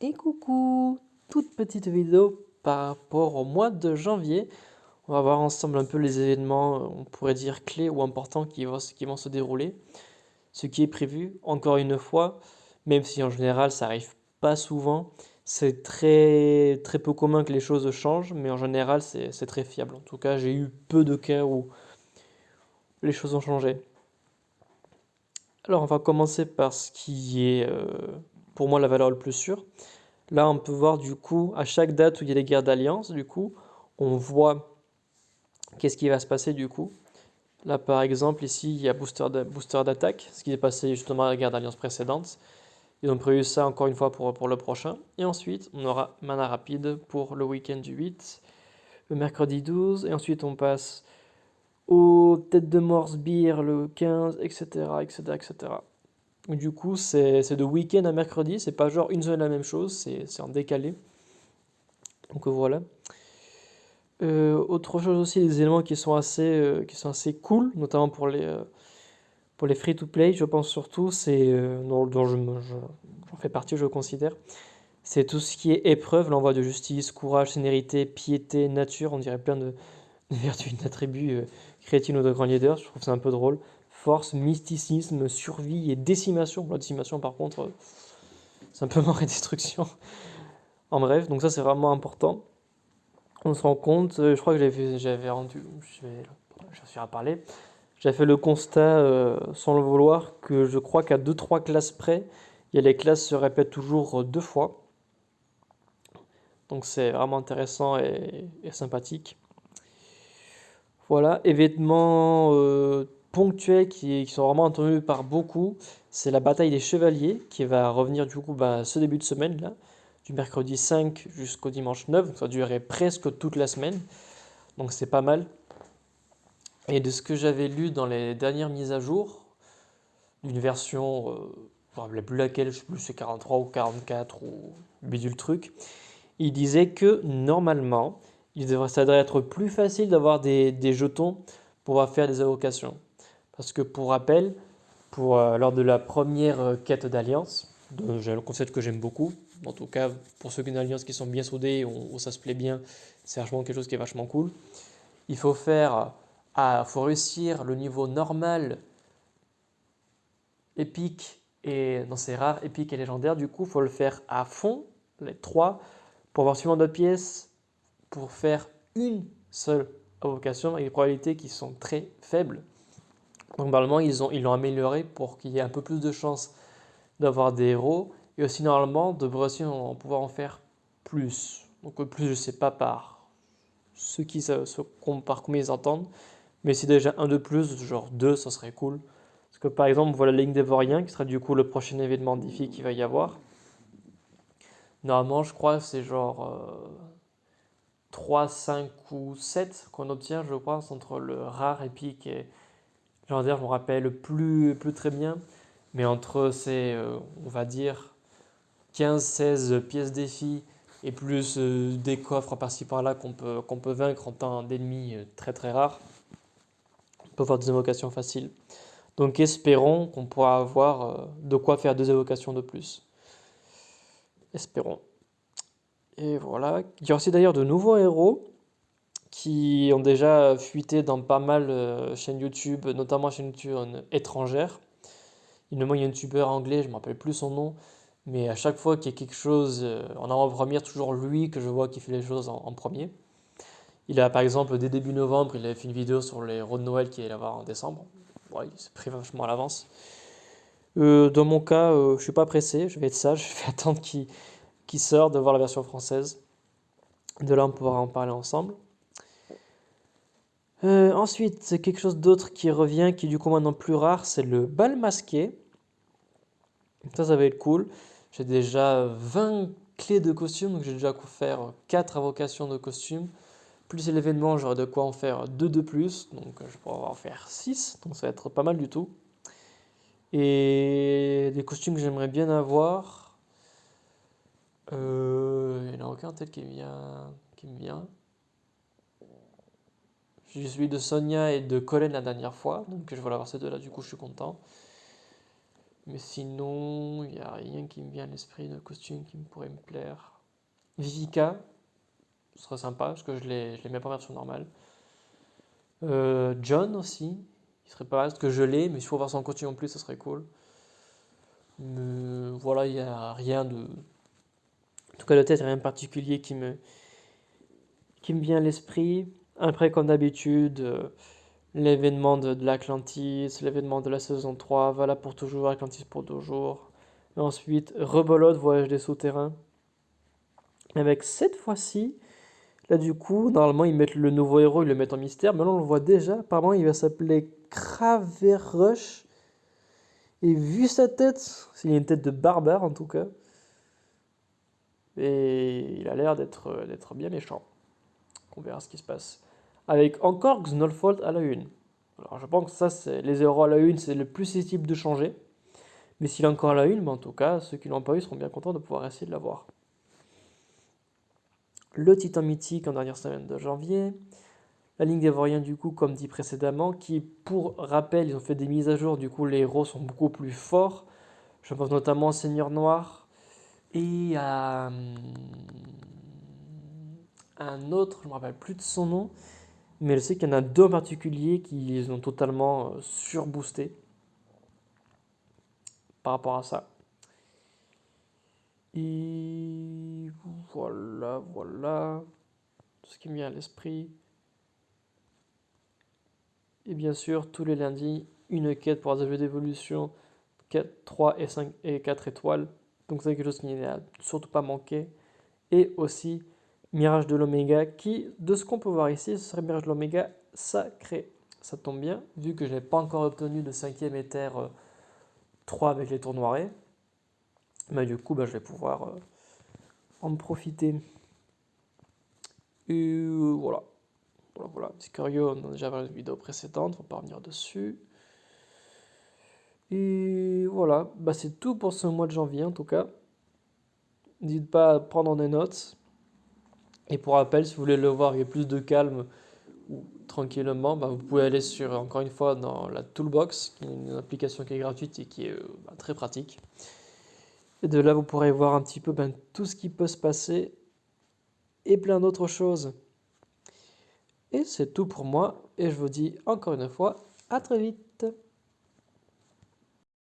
Et coucou, toute petite vidéo par rapport au mois de janvier. On va voir ensemble un peu les événements, on pourrait dire clés ou importants qui vont se dérouler. Ce qui est prévu, encore une fois, même si en général ça arrive pas souvent, c'est très, très peu commun que les choses changent, mais en général c'est très fiable. En tout cas, j'ai eu peu de cas où les choses ont changé. Alors on va commencer par ce qui est pour moi la valeur le plus sûre. Là, on peut voir du coup, à chaque date où il y a les guerres d'alliance, du coup, on voit qu'est-ce qui va se passer du coup. Là, par exemple, ici, il y a booster d'attaque, ce qui est passé justement à la guerre d'alliance précédente. Ils ont prévu ça encore une fois pour le prochain. Et ensuite, on aura mana rapide pour le week-end du 8, le mercredi 12, et ensuite on passe aux têtes de mort sbire le 15, etc., etc., etc. Du coup, c'est de week-end à mercredi, c'est pas genre une seule la même chose, c'est en décalé. Donc voilà. Autre chose aussi, des éléments qui sont assez cool, notamment pour les free-to-play, je pense surtout, c'est dont j'en fais partie, je considère, c'est tout ce qui est épreuve, l'envoi de justice, courage, sénérité, piété, nature, on dirait plein de vertus, d'attributs chrétiens ou de grands leaders, je trouve ça un peu drôle. Force, mysticisme, survie et décimation. La décimation, par contre, c'est un peu mort et destruction. En bref, donc ça c'est vraiment important. On se rend compte, je crois que j'avais rendu, je suis à parler, j'avais fait le constat, sans le vouloir, que je crois qu'à deux trois classes près, les classes se répètent toujours deux fois. Donc c'est vraiment intéressant et sympathique. Voilà, événements ponctuels qui sont vraiment attendus par beaucoup, c'est la bataille des chevaliers qui va revenir du coup ce début de semaine là, du mercredi 5 jusqu'au dimanche 9, donc ça durerait presque toute la semaine, donc c'est pas mal. Et de ce que j'avais lu dans les dernières mises à jour, d'une version, je ne me rappelle plus laquelle, je sais plus si c'est 43 ou 44 ou bidule truc, il disait que normalement, ça devrait être plus facile d'avoir des jetons pour pouvoir faire des invocations. Parce que pour rappel, lors de la première quête d'alliance, j'ai un concept que j'aime beaucoup, en tout cas pour ceux qui ont une alliance qui sont bien soudés, où ça se plaît bien, c'est vachement quelque chose qui est vachement cool. Il faut faut réussir le niveau normal épique et dans ces rares épiques et légendaires, du coup, il faut le faire à fond, les trois, pour avoir suffisamment de pièces pour faire une seule invocation avec des probabilités qui sont très faibles. Donc, normalement, ils l'ont amélioré pour qu'il y ait un peu plus de chances d'avoir des héros et aussi, normalement, de aussi pouvoir en faire plus. Donc, plus, je sais pas par ceux qui par combien ils entendent, mais si déjà un de plus, genre deux, ça serait cool. Parce que par exemple, voilà la ligne des Vauriens, qui sera du coup le prochain événement défi qu'il va y avoir. Normalement, je crois que c'est genre 3, 5 ou 7 qu'on obtient, je pense, entre le rare, épique et légendaire, je me rappelle plus très bien. Mais entre ces, on va dire, 15-16 pièces défi et plus des coffres par-ci par-là qu'on peut vaincre en temps d'ennemis très très rares, on peut avoir des invocations faciles. Donc espérons qu'on pourra avoir de quoi faire deux évocations de plus. Espérons. Et voilà. Il y a aussi d'ailleurs de nouveaux héros qui ont déjà fuité dans pas mal de chaînes YouTube, notamment chaînes YouTube étrangères. Il y a un youtubeur anglais, je ne me rappelle plus son nom, mais à chaque fois qu'il y a quelque chose en avant-première, toujours lui que je vois qui fait les choses en premier. Il a par exemple, dès début novembre, il avait fait une vidéo sur les héros de Noël qu'il allait avoir en décembre. Ouais, il s'est pris vachement à l'avance. Dans mon cas, je suis pas pressé, je vais être sage, je vais attendre qu'il sorte, de voir la version française. De là, on pourra en parler ensemble. Ensuite, c'est quelque chose d'autre qui revient, qui est du coup maintenant plus rare, c'est le bal masqué. Ça va être cool. J'ai déjà 20 clés de costumes, donc j'ai déjà faire 4 invocations de costumes. Plus l'événement, j'aurai de quoi en faire 2 de plus, donc je pourrai en faire 6, donc ça va être pas mal du tout. Et des costumes que j'aimerais bien avoir, il n'y en a aucun en tête qui me vient. J'ai celui de Sonia et de Colin la dernière fois, donc je vais avoir ces deux-là, du coup je suis content. Mais sinon, il n'y a rien qui me vient à l'esprit de costume qui me pourrait me plaire. Vivica, ce serait sympa, parce que je l'ai même pas en version normale. John aussi, il serait pas mal, parce que je l'ai, mais s'il faut voir son costume en plus, ça serait cool. Mais voilà, il n'y a rien de. En tout cas, de tête, rien de particulier qui me vient à l'esprit. Après, comme d'habitude, l'événement de l'Atlantis, l'événement de la saison 3, voilà pour toujours, Atlantis pour toujours. Et ensuite, Rebelote, Voyage des souterrains. Mais avec cette fois-ci, là du coup, normalement ils mettent le nouveau héros, ils le mettent en mystère, mais là on le voit déjà, apparemment il va s'appeler Craverush. Et vu sa tête, il a une tête de barbare en tout cas, et il a l'air d'être bien méchant. On verra ce qui se passe. Avec encore Xnolfold à la une. Alors je pense que ça, c'est les héros à la une, c'est le plus susceptible de changer. Mais s'il est encore à la une, ben, en tout cas, ceux qui l'ont pas eu seront bien contents de pouvoir essayer de l'avoir. Le Titan mythique en dernière semaine de janvier. La ligne des Vauriens, du coup, comme dit précédemment, qui, pour rappel, ils ont fait des mises à jour, du coup, les héros sont beaucoup plus forts. Je pense notamment au Seigneur Noir et à un autre, je ne me rappelle plus de son nom, mais je sais qu'il y en a deux en particulier qui les ont totalement surboostés par rapport à ça. Et voilà, voilà, tout ce qui me vient à l'esprit. Et bien sûr, tous les lundis, une quête pour des jeux d'évolution 4, 3 et 5 et 4 étoiles. Donc c'est quelque chose qui n'est surtout pas manqué. Et aussi Mirage de l'Oméga qui, de ce qu'on peut voir ici, ce serait Mirage de l'Oméga sacré. Ça tombe bien, vu que je n'ai pas encore obtenu de 5e éther 3 avec les tournoirés. Mais du coup, je vais pouvoir en profiter. Et voilà. Voilà. C'est curieux, on a déjà vu une vidéo précédente, on va pas revenir dessus. Et voilà, c'est tout pour ce mois de janvier en tout cas. N'hésitez pas à prendre des notes. Et pour rappel, si vous voulez le voir avec plus de calme ou tranquillement, vous pouvez aller sur, encore une fois, dans la Toolbox, qui est une application qui est gratuite et qui est très pratique. Et de là, vous pourrez voir un petit peu tout ce qui peut se passer et plein d'autres choses. Et c'est tout pour moi. Et je vous dis encore une fois, à très vite.